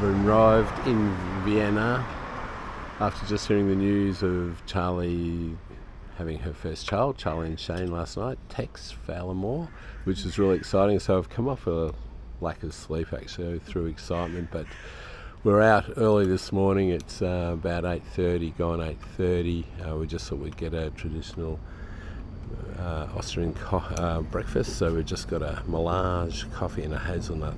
We've arrived in Vienna after just hearing the news of Charlie having her first child, Charlie and Shane, last night, Tex Fowlermore, which is really exciting. So I've come off a lack of sleep actually through excitement, but we're out early this morning. It's about 8:30, gone 8:30. We just thought we'd get a traditional Austrian breakfast, so we've just got a melange, coffee and a hazelnut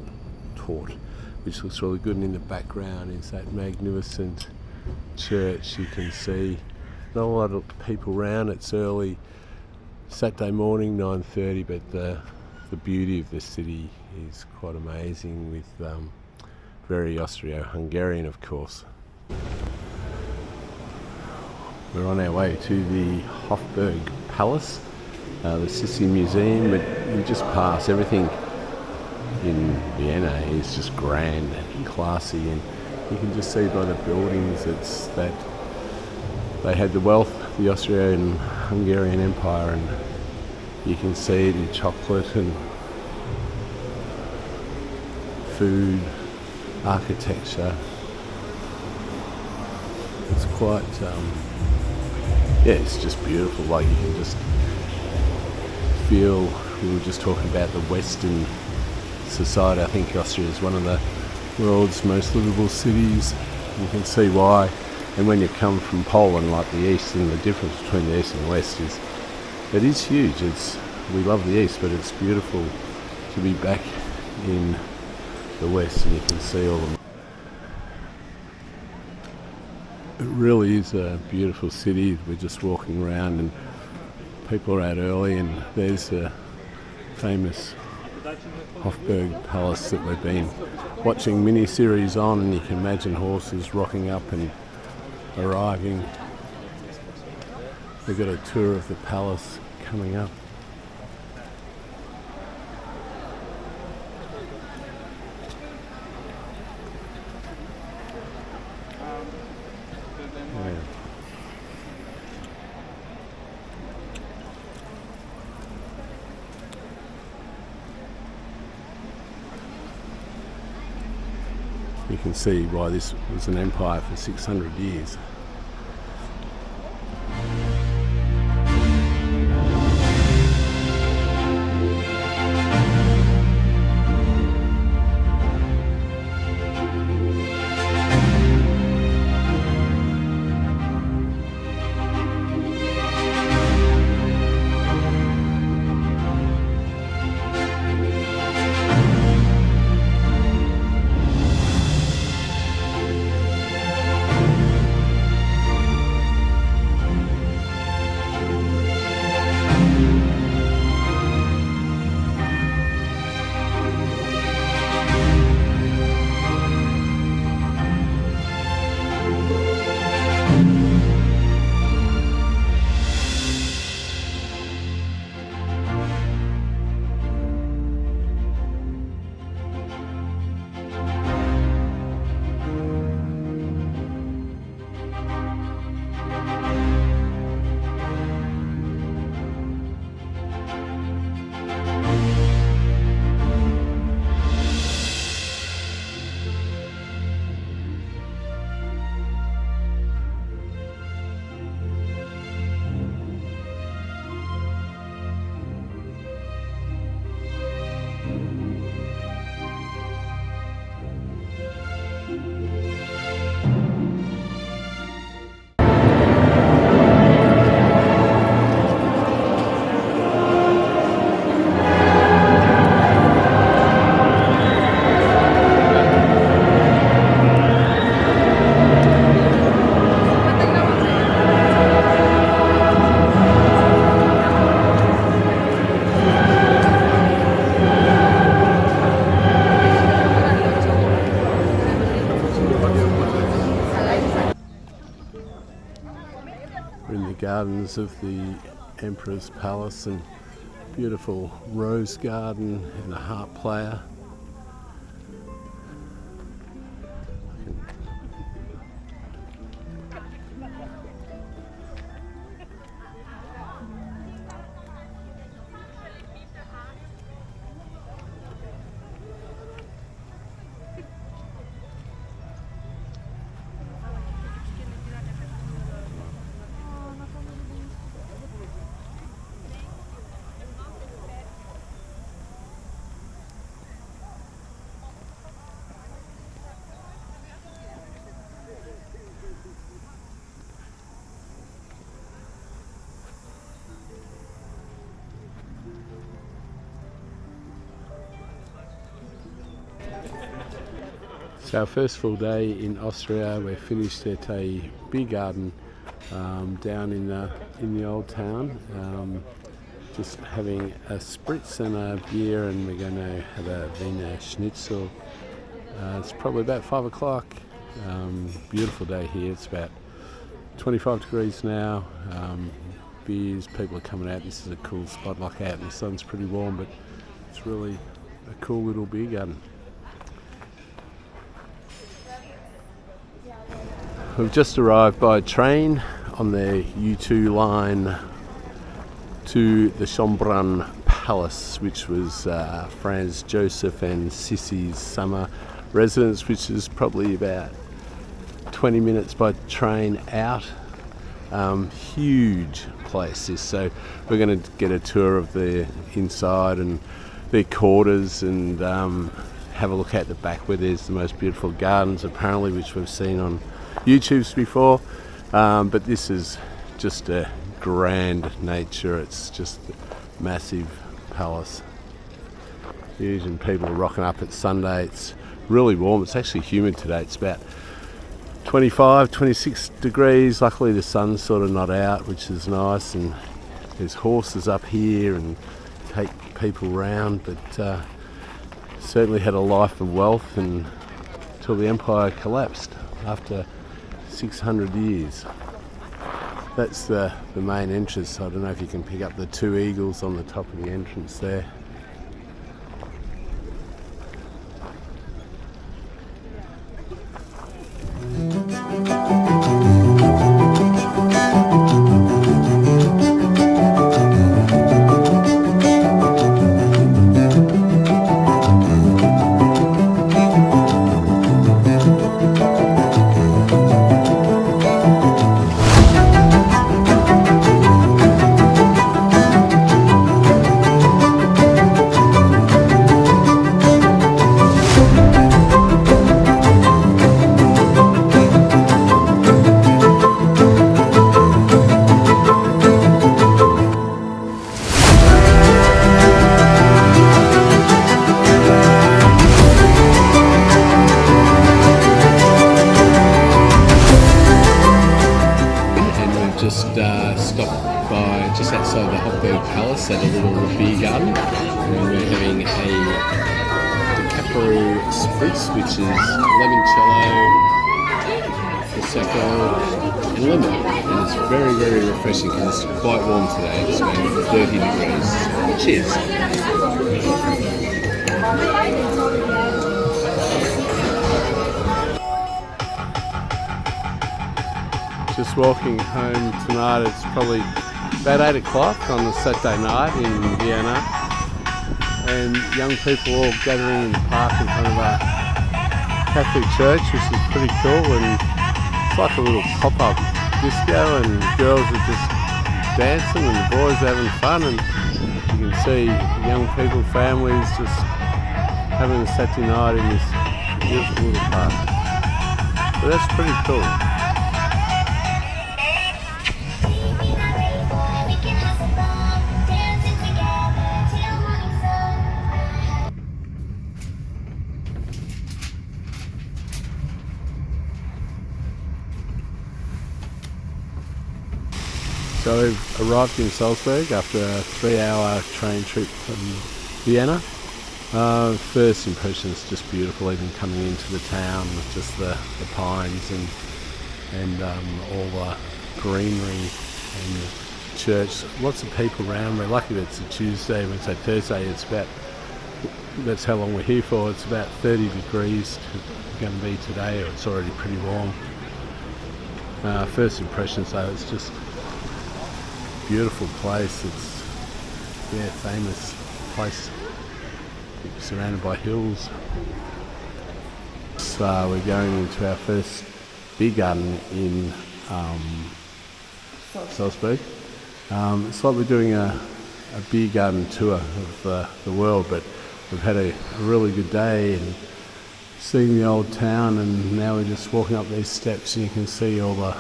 torte, which looks really good. And in the background is that magnificent church. You can see not a lot of people around. It's early Saturday morning, 9:30, but the beauty of the city is quite amazing, with very Austro-Hungarian, of course. We're on our way to the Hofburg Palace, the Sissi Museum, but you just pass. Everything in Vienna is just grand and classy, and you can just see by the buildings it's that they had the wealth, the Austro-Hungarian Empire, and you can see it in chocolate and food, architecture. It's quite, it's just beautiful. Like, you can just feel, we were just talking about the Western society. I think Austria is one of the world's most livable cities. You can see why. And when you come from Poland, like the East, and the difference between the East and the West is, it is huge. We love the East, but it's beautiful to be back in the West, and you can see all the... It really is a beautiful city. We're just walking around and people are out early, and there's the famous Hofburg Palace that we've been watching mini-series on, and you can imagine horses rocking up and arriving. We've got a tour of the palace coming up. You can see why this was an empire for 600 years. We're in the gardens of the Emperor's Palace, and beautiful rose garden and a harp player. It's our first full day in Austria. We're finished at a beer garden down in the old town. Just having a spritz and a beer, and we're going to have a Wiener Schnitzel. It's probably about 5 o'clock. Beautiful day here. It's about 25 degrees now. Beers, people are coming out. This is a cool spot, like out, and the sun's pretty warm, but it's really a cool little beer garden. We've just arrived by train on the U2 line to the Schönbrunn Palace, which was Franz Joseph and Sissy's summer residence, which is probably about 20 minutes by train out. Huge place this, so we're going to get a tour of the inside and their quarters, and have a look at the back where there's the most beautiful gardens apparently, which we've seen on YouTube's before, but this is just a grand nature. It's just a massive palace, huge, and people are rocking up. It's Sunday. It's really warm. It's actually humid today. It's about 25, 26 degrees. Luckily the sun's sort of not out, which is nice, and there's horses up here and take people round, but certainly had a life of wealth until the empire collapsed after 600 years. That's the main entrance. I don't know if you can pick up the two eagles on the top of the entrance there. Stopped by just outside the Hochberg Palace at a little beer garden, and we're having a DiCaprio Spritz, which is limoncello, prosecco and lemon, and it's very, very refreshing because it's quite warm today. It's about 30 degrees. Cheers. Just walking home tonight. It's probably about 8 o'clock on a Saturday night in Vienna, and young people all gathering in the park in front of a Catholic church, which is pretty cool, and it's like a little pop-up disco, and girls are just dancing and the boys are having fun, and you can see young people, families just having a Saturday night in this beautiful little park. So that's pretty cool. So we've arrived in Salzburg after a 3-hour train trip from Vienna. First impressions, just beautiful, even coming into the town with just the pines and all the greenery and the church. Lots of people around. We're lucky that it's a Tuesday. When it's a Thursday, that's how long we're here for. It's about 30 degrees going to be today, or it's already pretty warm. First impressions though, it's just beautiful place. It's famous place, surrounded by hills. So we're going into our first beer garden in Salzburg. It's like we're doing a beer garden tour of the world, but we've had a really good day and seeing the old town, and now we're just walking up these steps and you can see all the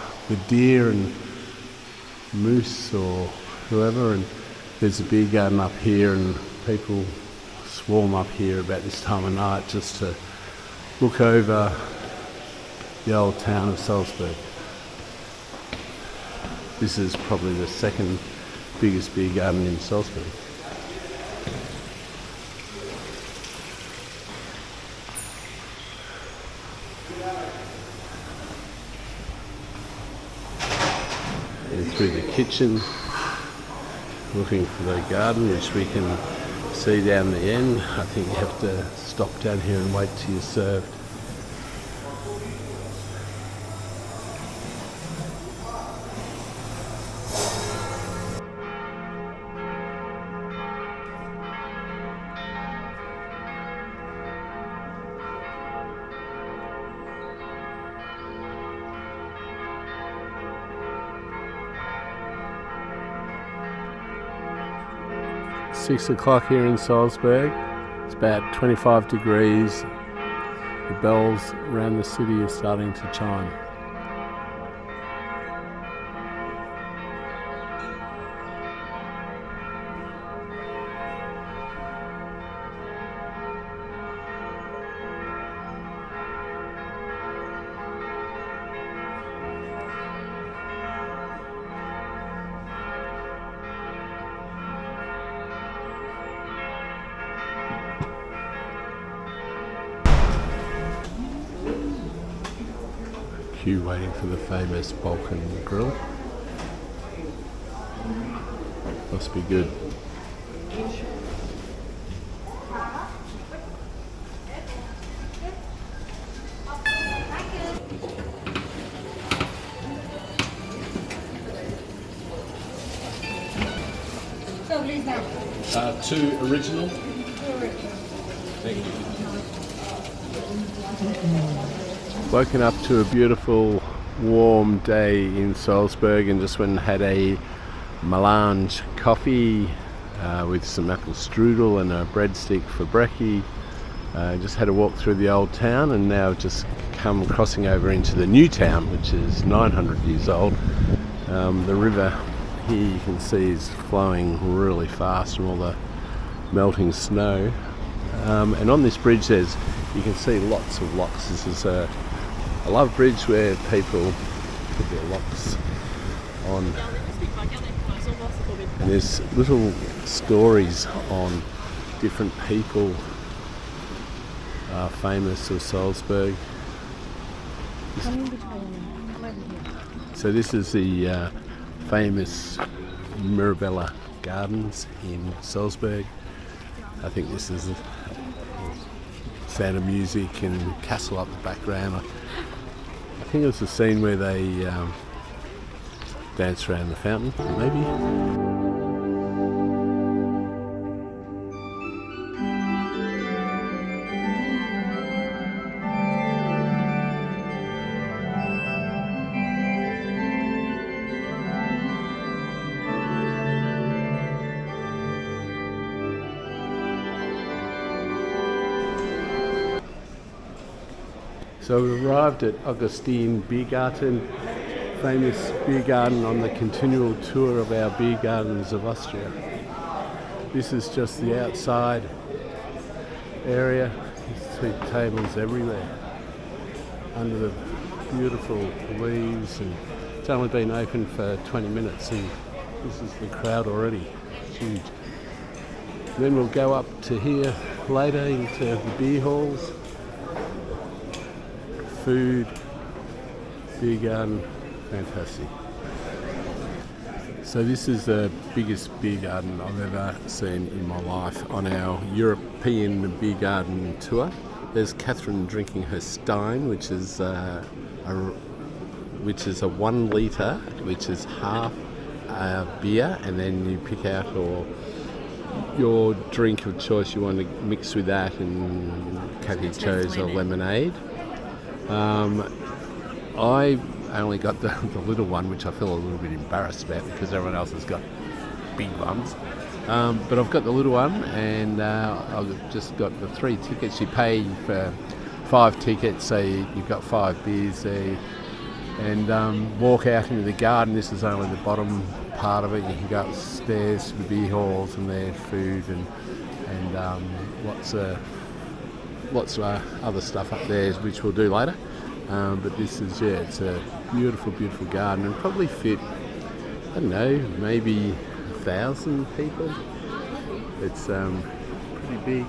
deer and moose or whoever, and there's a beer garden up here, and people swarm up here about this time of night just to look over the old town of Salzburg. This is probably the second biggest beer garden in Salzburg. And through the kitchen, looking for the garden, which we can see down the end. I think you have to stop down here and wait till you're served. Six o'clock here in Salzburg. It's about 25 degrees. The bells around the city are starting to chime. Queue waiting for the famous Balkan grill. Must be good. So please now. 2 original. Thank you. Woken up to a beautiful warm day in Salzburg and just went and had a melange coffee with some apple strudel and a breadstick for brekkie. Just had a walk through the old town and now just come crossing over into the new town, which is 900 years old. The river here you can see is flowing really fast from all the melting snow. And on this bridge you can see lots of locks. This is a love bridge where people put their locks on. And there's little stories on different people famous of Salzburg. So this is the famous Mirabella Gardens in Salzburg. I think this is Sound of Music and castle up the background. I think it was the scene where they dance around the fountain, maybe. So we arrived at Augustin Biergarten, famous beer garden on the continual tour of our beer gardens of Austria. This is just the outside area. There's 2 tables everywhere under the beautiful leaves, and it's only been open for 20 minutes and this is the crowd already. It's huge. Then we'll go up to here later into the beer halls. Food, beer garden, fantastic. So this is the biggest beer garden I've ever seen in my life on our European beer garden tour. There's Catherine drinking her Stein, which is a 1 litre, which is half beer, and then you pick out your drink of choice you want to mix with that, and Cathy chose a lemonade. I only got the little one, which I feel a little bit embarrassed about because everyone else has got big ones. But I've got the little one, and I've just got the 3 tickets. You pay for 5 tickets, so you've got 5 beers there, and walk out into the garden. This is only the bottom part of it. You can go upstairs to the beer halls, and there's food and lots of lots of other stuff up there, which we'll do later. But this is, it's a beautiful, beautiful garden, and probably fit, I don't know, maybe 1,000 people. It's pretty big.